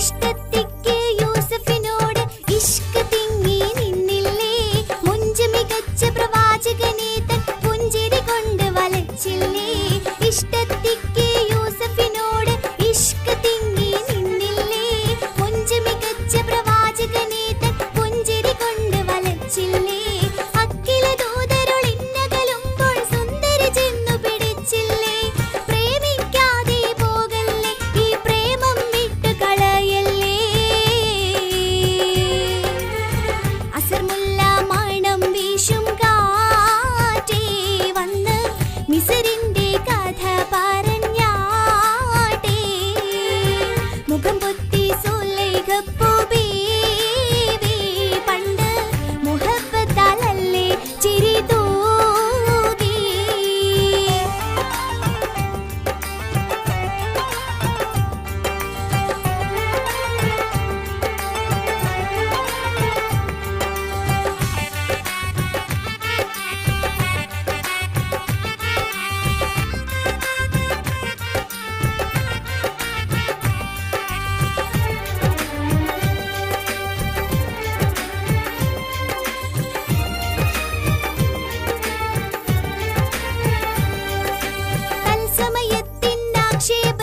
ഇഷ്ടത്തിക്ക് യൂസഫിനോട് ഇഷ്ക് തിങ്ങി നിന്നില്ലേ, മുഞ്ച് മികച്ച പ്രവാചകനെ തൻ പുഞ്ചിരി കൊണ്ട് വലച്ചില്ലേ. ഇഷ്ടത്തിക്ക് യൂസഫിനോട് ഇഷ്ക് തിങ്ങി നിന്നില്ലേ, മുഞ്ച് മികച്ച പ്രവാചകനെ തൻ പുഞ്ചിരി കൊണ്ട് വലച്ചില്ലേ. അക്കില ദൂതരുളിന്നകലുമ്പോൾ സുന്ദരി ചെന്നു പിടിച്ചില്ലേ. പ്രേമിക്കാതെ പോകല്ലേ, ഈ പ്രേമം വിട്ടു കളയല്ലേ. അസർമുല്ല മണം വീശും കാറ്റേ വന്ന് മിസറിന്റെ കഥ പറഞ്ഞാട്ടേ. മുഖം പൊത്തി സുലൈഖപ്പൂ ബീവി പണ്ട് മുഹബ്ബത്താലല്ലേ ചിരി തൂകി. തത്സമയത്തിൻ ആക്ഷേപ